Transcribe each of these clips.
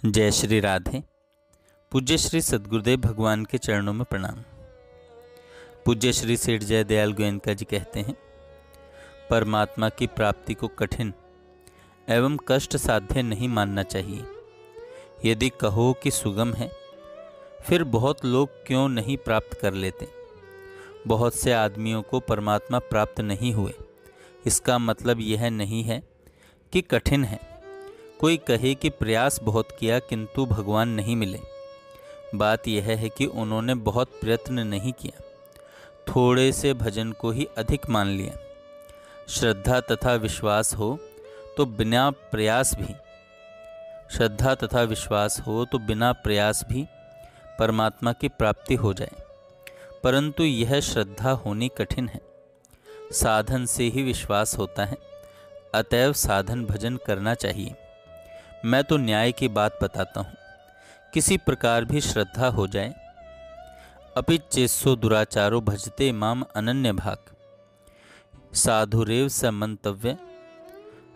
जय श्री राधे। पूज्य श्री सद्गुरुदेव भगवान के चरणों में प्रणाम। पूज्य श्री सेठ जय दयाल गोयनका जी कहते हैं, परमात्मा की प्राप्ति को कठिन एवं कष्ट साध्य नहीं मानना चाहिए। यदि कहो कि सुगम है, फिर बहुत लोग क्यों नहीं प्राप्त कर लेते। बहुत से आदमियों को परमात्मा प्राप्त नहीं हुए, इसका मतलब यह नहीं है कि कठिन है। कोई कहे कि प्रयास बहुत किया किंतु भगवान नहीं मिले। बात यह है कि उन्होंने बहुत प्रयत्न नहीं किया, थोड़े से भजन को ही अधिक मान लिया। श्रद्धा तथा विश्वास हो तो बिना प्रयास भी परमात्मा की प्राप्ति हो जाए, परंतु यह श्रद्धा होनी कठिन है। साधन से ही विश्वास होता है, अतएव साधन भजन करना चाहिए। मैं तो न्याय की बात बताता हूँ, किसी प्रकार भी श्रद्धा हो जाए। अपि चेत्सो दुराचारो भजते माम अनन्य भाग, साधुरेव स मंतव्य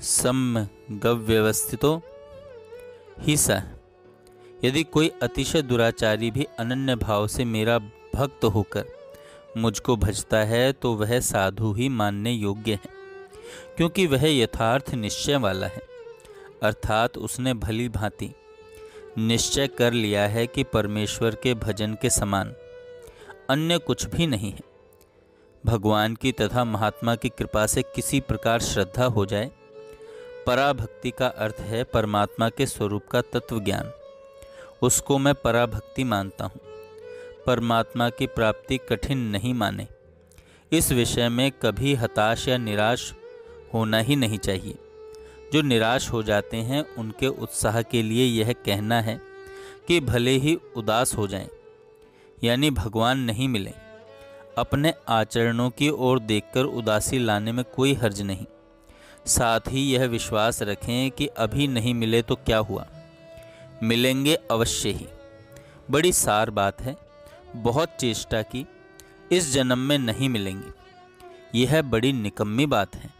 समगव्यवस्थितो ही स। यदि कोई अतिशय दुराचारी भी अनन्य भाव से मेरा भक्त होकर मुझको भजता है तो वह साधु ही मानने योग्य है, क्योंकि वह यथार्थ निश्चय वाला है। अर्थात उसने भली भांति निश्चय कर लिया है कि परमेश्वर के भजन के समान अन्य कुछ भी नहीं है। भगवान की तथा महात्मा की कृपा से किसी प्रकार श्रद्धा हो जाए। पराभक्ति का अर्थ है परमात्मा के स्वरूप का तत्व ज्ञान। उसको मैं पराभक्ति मानता हूँ। परमात्मा की प्राप्ति कठिन नहीं माने। इस विषय में कभी हताश या निराश होना ही नहीं चाहिए। जो निराश हो जाते हैं उनके उत्साह के लिए यह कहना है कि भले ही उदास हो जाएं, यानी भगवान नहीं मिले। अपने आचरणों की ओर देखकर उदासी लाने में कोई हर्ज नहीं। साथ ही यह विश्वास रखें कि अभी नहीं मिले तो क्या हुआ, मिलेंगे अवश्य ही। बड़ी सार बात है, बहुत चेष्टा की, इस जन्म में नहीं मिलेंगी। यह बड़ी निकम्मी बात है।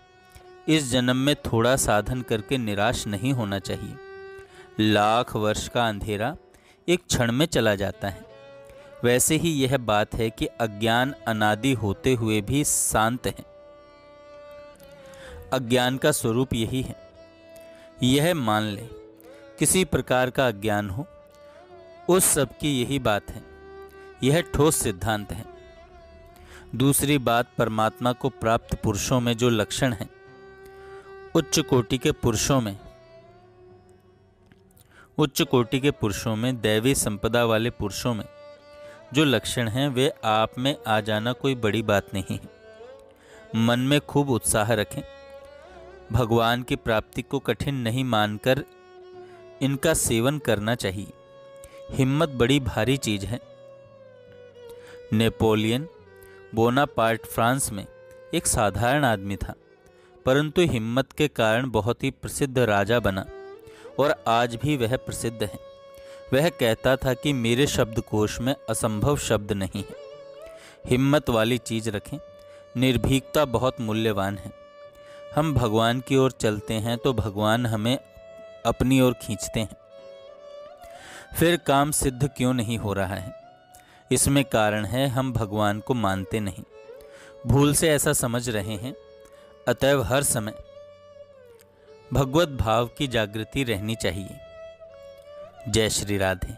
इस जन्म में थोड़ा साधन करके निराश नहीं होना चाहिए। लाख वर्ष का अंधेरा एक क्षण में चला जाता है। वैसे ही यह बात है कि अज्ञान अनादि होते हुए भी शांत है। अज्ञान का स्वरूप यही है। यह मान ले, किसी प्रकार का अज्ञान हो, उस सब की यही बात है। यह ठोस सिद्धांत है। दूसरी बात, परमात्मा को प्राप्त पुरुषों में जो लक्षण है, उच्च कोटि के पुरुषों में दैवी संपदा वाले पुरुषों में जो लक्षण हैं, वे आप में आ जाना कोई बड़ी बात नहीं है। मन में खूब उत्साह रखें। भगवान की प्राप्ति को कठिन नहीं मानकर इनका सेवन करना चाहिए। हिम्मत बड़ी भारी चीज है। नेपोलियन बोनापार्ट फ्रांस में एक साधारण आदमी था, परंतु हिम्मत के कारण बहुत ही प्रसिद्ध राजा बना और आज भी वह प्रसिद्ध है। वह कहता था कि मेरे शब्दकोश में असंभव शब्द नहीं है। हिम्मत वाली चीज रखें। निर्भीकता बहुत मूल्यवान है। हम भगवान की ओर चलते हैं तो भगवान हमें अपनी ओर खींचते हैं। फिर काम सिद्ध क्यों नहीं हो रहा है? इसमें कारण है हम भगवान को मानते नहीं, भूल से ऐसा समझ रहे हैं। अतएव हर समय भगवत भाव की जागृति रहनी चाहिए। जय श्री राधे।